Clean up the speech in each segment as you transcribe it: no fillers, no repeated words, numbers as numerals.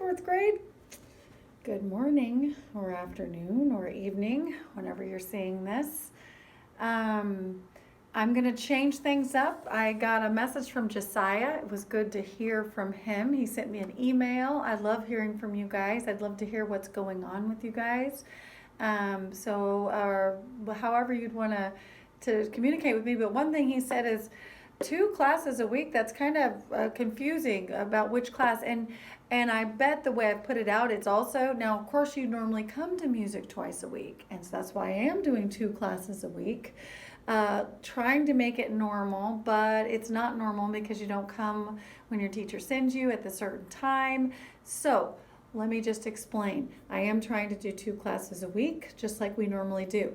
fourth grade. Good morning or afternoon or evening, whenever you're seeing this. I'm going to change things up. I got a message from Josiah. It was good to hear from him. He sent me an email. I love hearing from you guys. I'd love to hear what's going on with you guys. However you'd want to communicate with me. But one thing he said is 2 classes a week. That's kind of confusing about which class. And I bet the way I've put it out, it's also, now of course you normally come to music twice a week. And so that's why I am doing 2 classes a week. Trying to make it normal, but it's not normal because you don't come when your teacher sends you at the certain time. So let me just explain. I am trying to do 2 classes a week, just like we normally do.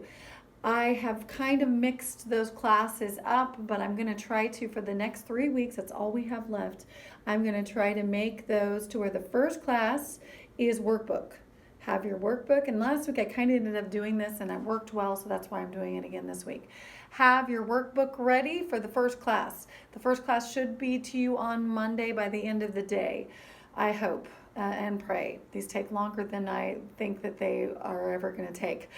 I have kind of mixed those classes up, but I'm going to try to, for the next 3 weeks, that's all we have left, I'm going to try to make those to where the first class is workbook. Have your workbook, and last week I kind of ended up doing this and it worked well, so that's why I'm doing it again this week. Have your workbook ready for the first class. The first class should be to you on Monday by the end of the day, I hope. And pray. These take longer than I think that they are ever going to take.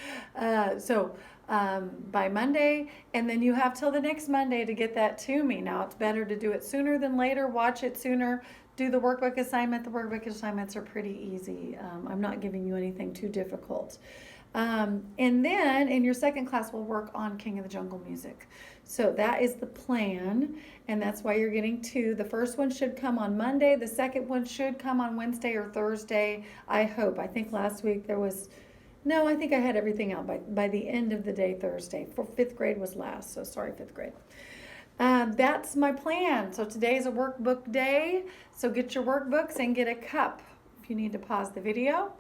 By Monday, and then you have till the next Monday to get that to me. Now, it's better to do it sooner than later. Watch it sooner. Do the workbook assignment. The workbook assignments are pretty easy. I'm not giving you anything too difficult. And then in your second class, we'll work on King of the Jungle music. So that is the plan, and that's why you're getting 2. The first one should come on Monday. The second one should come on Wednesday or Thursday, I hope. I think last week I think I had everything out by the end of the day Thursday. For 5th grade was last, so sorry, 5th grade. That's my plan. So today's a workbook day, so get your workbooks and get a cup. If you need to pause the video,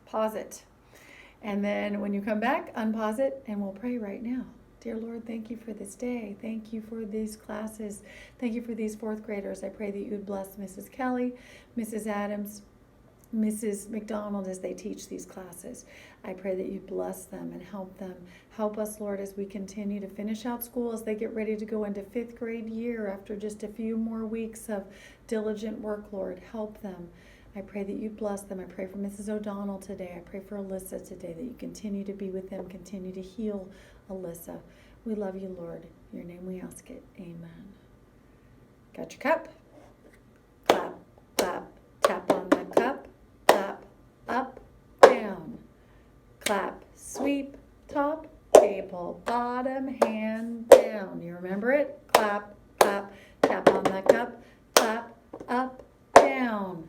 pause it. And then when you come back, unpause it, and we'll pray right now. Dear Lord, thank you for this day. Thank you for these classes. Thank you for these 4th graders. I pray that you would bless Mrs. Kelly, Mrs. Adams, Mrs. McDonald as they teach these classes. I pray that you bless them and help them. Help us, Lord, as we continue to finish out school, as they get ready to go into 5th grade year after just a few more weeks of diligent work, Lord. Help them. I pray that you bless them. I pray for Mrs. O'Donnell today. I pray for Alyssa today, that you continue to be with them, continue to heal Alyssa. We love you, Lord. In your name we ask it. Amen. Got your cup? Clap, clap, tap on the cup. Clap, up, down. Clap, sweep, top, table, bottom, hand down. You remember it? Clap, clap, tap on the cup. Clap, up, down.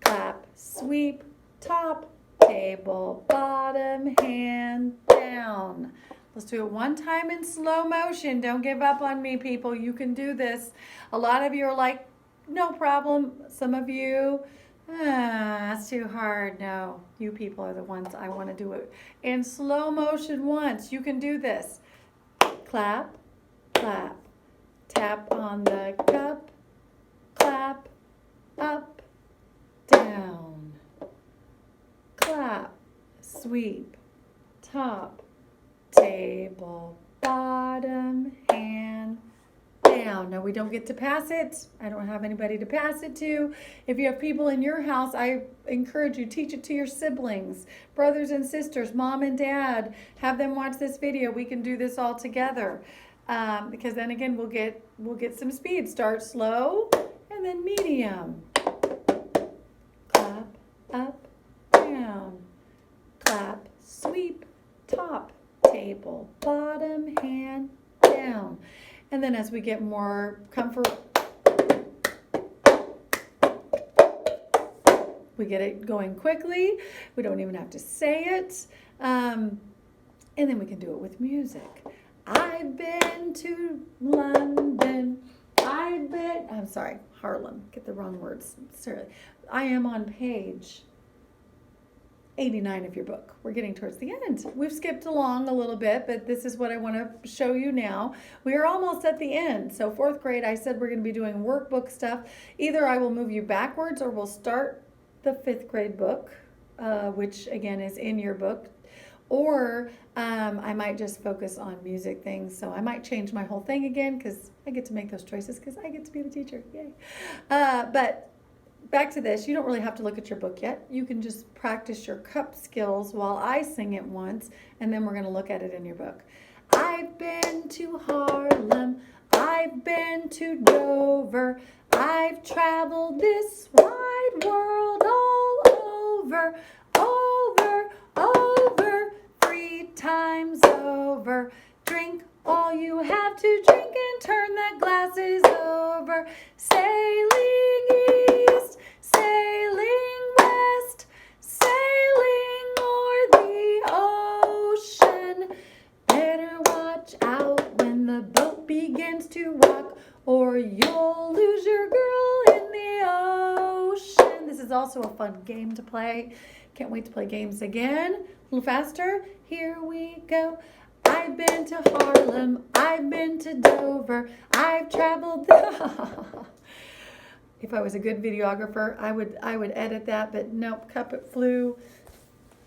Clap, sweep, top, table, bottom, hand down. Let's do it one time in slow motion. Don't give up on me, people. You can do this. A lot of you are like, no problem. Some of you, that's too hard. No, you people are the ones I want to do it in slow motion once. You can do this. Clap, clap, tap on the cup, clap, up, down, clap, sweep, top, table, bottom, hand down. Now we don't get to pass it. I don't have anybody to pass it to. If you have people in your house, I encourage you, teach it to your siblings, brothers and sisters, mom and dad. Have them watch this video. We can do this all together. Because then again, we'll get some speed. Start slow and then medium. Clap, up, down. Clap, sweep, top, table, bottom, hand down. And then as we get more comfort, we get it going quickly. We don't even have to say it. And then we can do it with music. I've been to London. Harlem. Get the wrong words. Seriously. I am on page 89 of your book. We're getting towards the end. We've skipped along a little bit, but this is what I want to show you now. We are almost at the end. So 4th grade, I said we're going to be doing workbook stuff. Either I will move you backwards or we'll start the 5th grade book, which again is in your book. Or I might just focus on music things. So I might change my whole thing again because I get to make those choices because I get to be the teacher. Yay. But back to this. You don't really have to look at your book yet. You can just practice your cup skills while I sing it once, and then we're going to look at it in your book. I've been to Harlem. I've been to Dover. I've traveled this wide world all over, over, over, 3 times over. Drink all you have to drink and turn the glasses over. Sailing east, sailing west, sailing o'er the ocean. Better watch out when the boat begins to rock, or you'll lose your girl in the ocean. This is also a fun game to play. Can't wait to play games again. A little faster. Here we go. I've been to Harlem. I've been to Dover. I've traveled. If I was a good videographer, I would edit that, but nope, cup it flew.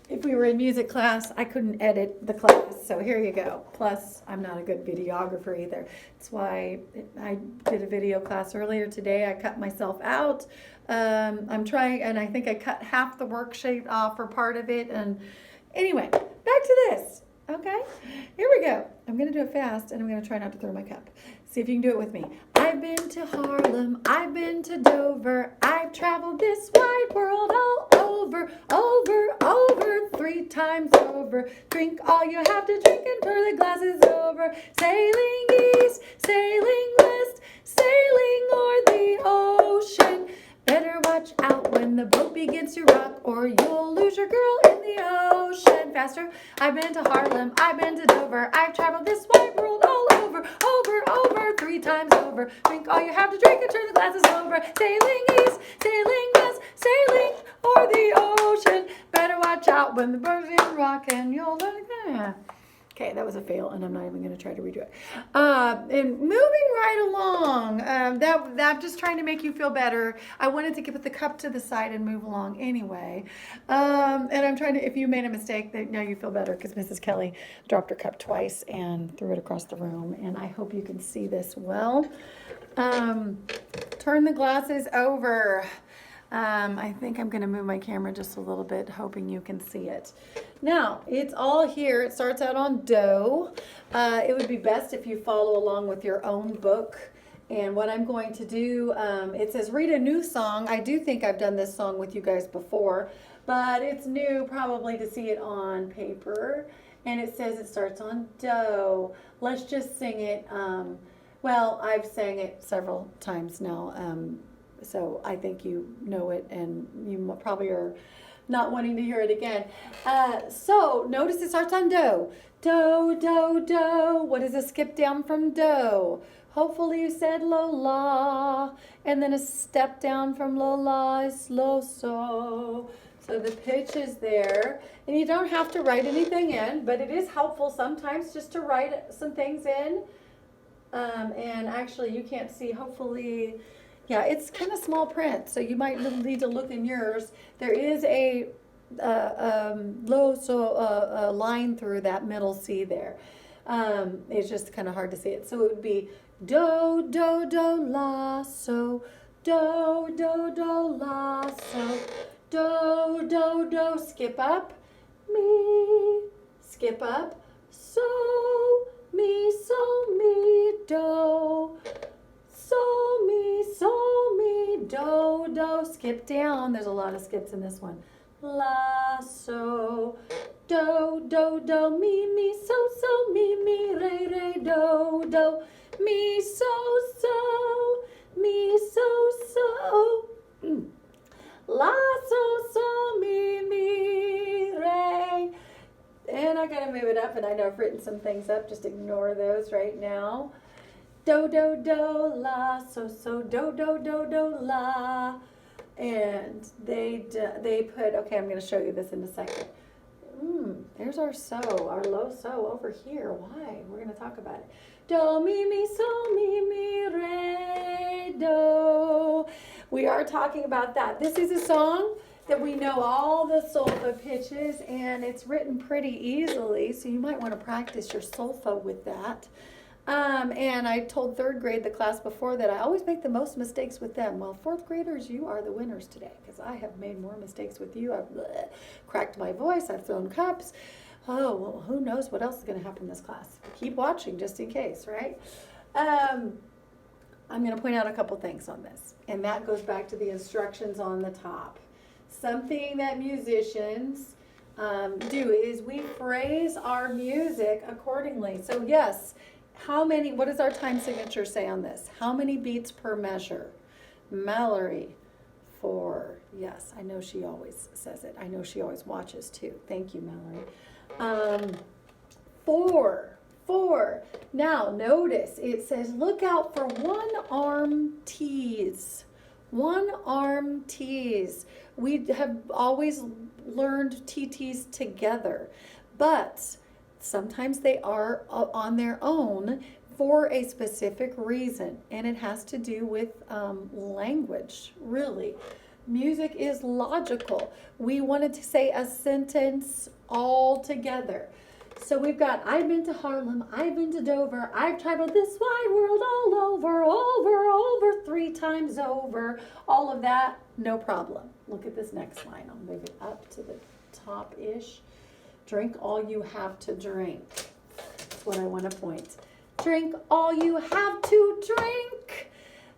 If we were in music class, I couldn't edit the class. So here you go. Plus, I'm not a good videographer either. That's why I did a video class earlier today. I cut myself out. I'm trying, and I think I cut half the worksheet off or part of it. And anyway, back to this. Okay, here we go. I'm going to do it fast, and I'm going to try not to throw my cup. See if you can do it with me. I've been to Harlem. I've been to Dover. I've traveled this wide world all over, over, over, 3 times over. Drink all you have to drink and turn the glasses over. Sailing east, sailing west, sailing o'er the ocean. Better watch out when the boat begins to rock, or you'll lose your girl in the ocean. Faster. I've been to Harlem. I've been to Dover. I've traveled this wide world all over, over, over, 3 times over. Drink all you have to drink and turn the glasses over. Sailing east, sailing west, sailing o'er the ocean. Better watch out when the boat begins to rock, and you'll lose. Okay, that was a fail, and I'm not even going to try to redo it. And moving right along, that I'm just trying to make you feel better. I wanted to put the cup to the side and move along anyway. And I'm trying to, if you made a mistake, now you feel better, because Mrs. Kelly dropped her cup twice and threw it across the room, and I hope you can see this well. Turn the glasses over. I think I'm going to move my camera just a little bit, hoping you can see it. Now, it's all here. It starts out on do. It would be best if you follow along with your own book. And what I'm going to do, it says read a new song. I do think I've done this song with you guys before, but it's new probably to see it on paper. And it says it starts on do. Let's just sing it. Well, I've sang it several times now. So I think you know it, and you probably are not wanting to hear it again. So notice it starts on do. Do, do, do. What is a skip down from do? Hopefully you said lo, la. And then a step down from lo, la is lo, so. So the pitch is there. And you don't have to write anything in, but it is helpful sometimes just to write some things in. And actually you can't see, hopefully. Yeah, it's kind of small print, so you might need to look in yours. There is a line through that middle C there. It's just kind of hard to see it. So it would be do, do, do, la, so, do, do, do, la, so, do, do, do, skip up, me, skip up, so, me, do. So, me, do, do, skip down. There's a lot of skips in this one. La, so, do, do, do, me, so, me, re, do, do, me, so, me, so. La, so, me, re. And I gotta move it up, and I know I've written some things up. Just ignore those right now. Do, do, do, la, so, do, do, do, do, la. And they put, okay, I'm going to show you this in a second. There's our low so over here. Why? We're going to talk about it. Do, mi, so, mi, re, do. We are talking about that. This is a song that we know all the solfa pitches, and it's written pretty easily, so you might want to practice your solfa with that. And I told third grade, the class before, that I always make the most mistakes with them. Well, fourth graders, you are the winners today, because I have made more mistakes with you. I've cracked my voice. I've thrown cups. Oh, well, who knows what else is going to happen in this class. Keep watching just in case, right? I'm going to point out a couple things on this, and that goes back to the instructions on the top. Something that musicians do is we phrase our music accordingly. So yes, what does our time signature say on this? How many beats per measure? Mallory, 4. Yes, I know she always says it. I know she always watches too. Thank you, Mallory. 4. Now notice it says look out for one arm T's. One arm T's. We have always learned TTs together, but sometimes they are on their own for a specific reason, and it has to do with language, really. Music is logical. We wanted to say a sentence all together. So we've got, I've been to Harlem, I've been to Dover, I've traveled this wide world all over, 3 times over. All of that, no problem. Look at this next line. I'll move it up to the top-ish. Drink all you have to drink. That's what I want to point. Drink all you have to drink.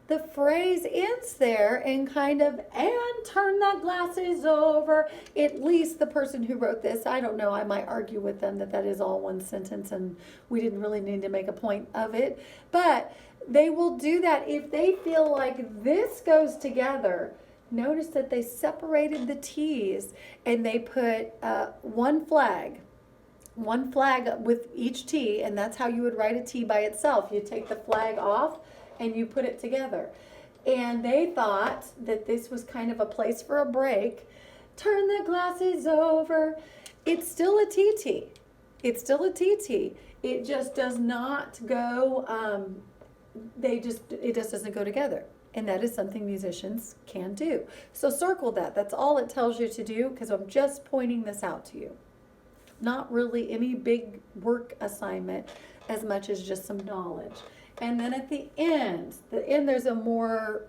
The phrase ends there and and turn the glasses over. At least the person who wrote this, I don't know, I might argue with them that is all one sentence and we didn't really need to make a point of it. But they will do that if they feel like this goes together. Notice that they separated the T's and they put one flag with each T, and that's how you would write a T by itself. You take the flag off and you put it together. And they thought that this was kind of a place for a break. Turn the glasses over. It's still a TT. It's still a TT. It just does not go, it just doesn't go together. And that is something musicians can do. So circle that. That's all it tells you to do, because I'm just pointing this out to you. Not really any big work assignment as much as just some knowledge. And then at the end there's a more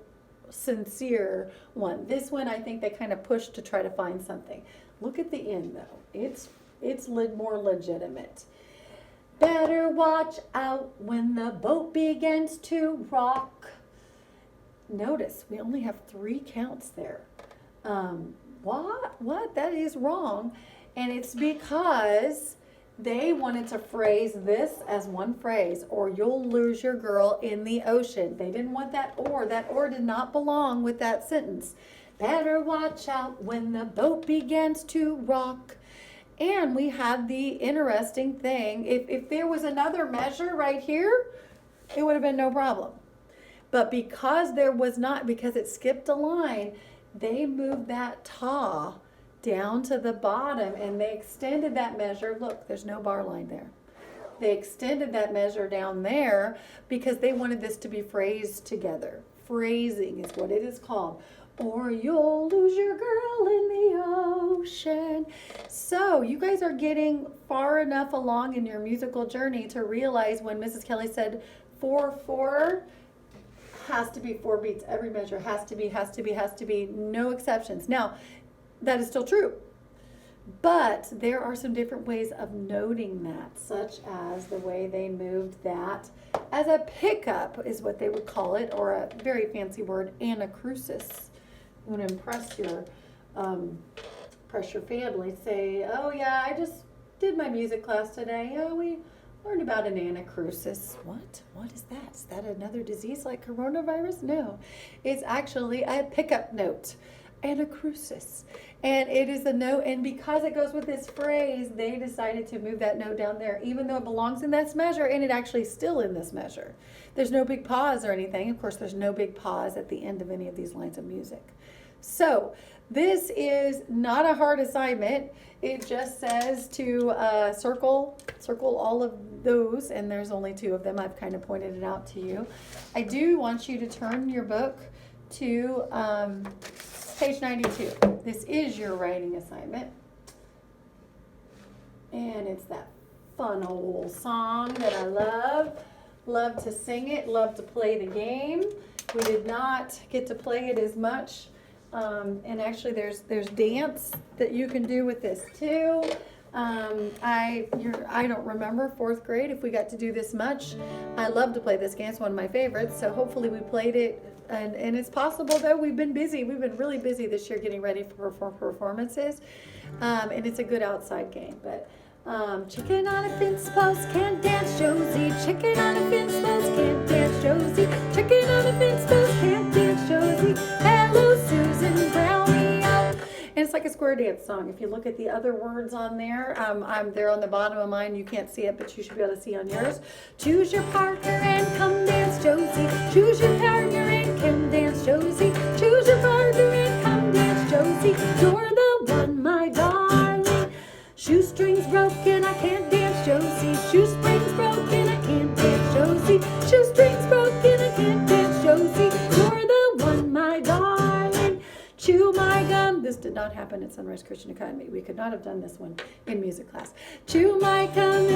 sincere one. This one I think they kind of pushed to try to find something. Look at the end though. It's more legitimate. Better watch out when the boat begins to rock. Notice we only have 3 counts there. What? That is wrong. And it's because they wanted to phrase this as one phrase, or you'll lose your girl in the ocean. They didn't want that or. That or did not belong with that sentence. Better watch out when the boat begins to rock. And we had the interesting thing. If there was another measure right here, it would have been no problem. But because there was not, because it skipped a line, they moved that ta down to the bottom and they extended that measure. Look, there's no bar line there. They extended that measure down there because they wanted this to be phrased together. Phrasing is what it is called. Or you'll lose your girl in the ocean. So you guys are getting far enough along in your musical journey to realize when Mrs. Kelly said 4/4, has to be 4 beats. Every measure has to be, no exceptions. Now, that is still true. But there are some different ways of noting that, such as the way they moved that as a pickup is what they would call it, or a very fancy word, anacrusis. You want to impress your family. Say, oh yeah, I just did my music class today. Oh, we learned about an anacrusis. What is that? Is that another disease like coronavirus? No, it's actually a pickup note. Anacrusis. And it is a note, and because it goes with this phrase, they decided to move that note down there, even though it belongs in this measure, and it actually is still in this measure. There's no big pause or anything. Of course, there's no big pause at the end of any of these lines of music. So this is not a hard assignment. It just says to circle all of those, and there's only 2 of them. I've kind of pointed it out to you. I do want you to turn your book to page 92. This is your writing assignment. And it's that fun old song that I love. Love to sing it, love to play the game. We did not get to play it as much. And actually there's dance that you can do with this too. I don't remember 4th grade if we got to do this much. I love to play this game. It's one of my favorites. So hopefully we played it. And it's possible though, we've been busy. We've been really busy this year getting ready for performances. And it's a good outside game. But chicken on a fence post can't dance, Josie. Chicken on a fence post can't dance, Josie. Chicken on a fence post can't dance, Josie. Hello, Susan Brownie. And it's like a square dance song. If you look at the other words on there, they're on the bottom of mine. You can't see it, but you should be able to see on yours. Choose your partner and come dance, Josie. Choose your partner and come dance, Josie. Choose your partner and come dance, Josie. You're the one, my darling. Shoestrings broken, I can't dance, Josie. Shoestrings broken, I can't dance, Josie. Shoestrings broken, I can't dance, Josie. You're the one, my darling. Chew my gum. This did not happen at Sunrise Christian Academy. We could not have done this one in music class. Chew my gum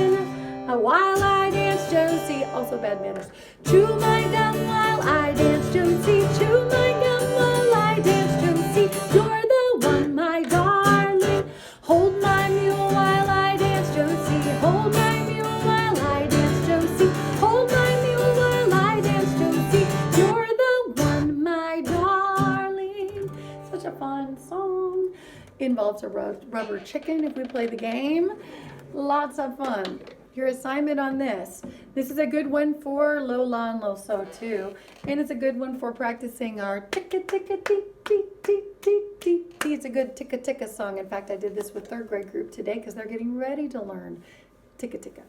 while I dance, Josie. Also bad manners. Chew my gum while I dance, Josie. Chew my gum while I dance, Josie. You're the one, my darling. Hold my mule while I dance, Josie. Hold my mule while I dance, Josie. Hold my mule while I dance, Josie. You're the one, my darling. Such a fun song. Involves a rubber chicken if we play the game. Lots of fun. Your assignment on this. This is a good one for Lola and Loso too. And it's a good one for practicing our ticka ticka tee tee tee tee tee tee. It's a good ticka ticka song. In fact, I did this with 3rd grade group today because they're getting ready to learn ticka ticka.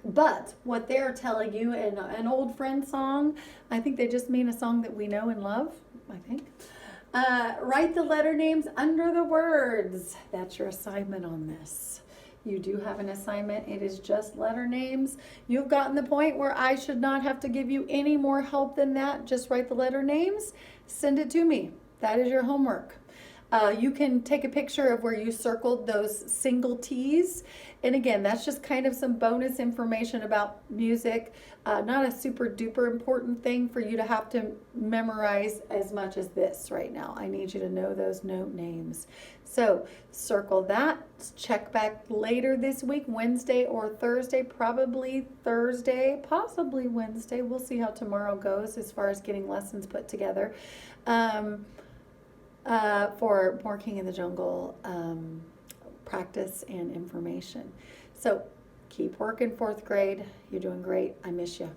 But what they're telling you in an old friend song, I think they just mean a song that we know and love, I think. Write the letter names under the words. That's your assignment on this. You do have an assignment. It is just letter names. You've gotten the point where I should not have to give you any more help than that. Just write the letter names. Send it to me. That is your homework. You can take a picture of where you circled those single T's. And again, that's just kind of some bonus information about music. Not a super duper important thing for you to have to memorize as much as this right now. I need you to know those note names. So circle that. Check back later this week, Wednesday or Thursday, probably Thursday, possibly Wednesday. We'll see how tomorrow goes as far as getting lessons put together. For More King in the Jungle practice and information. So keep working 4th grade. You're doing great. I miss you.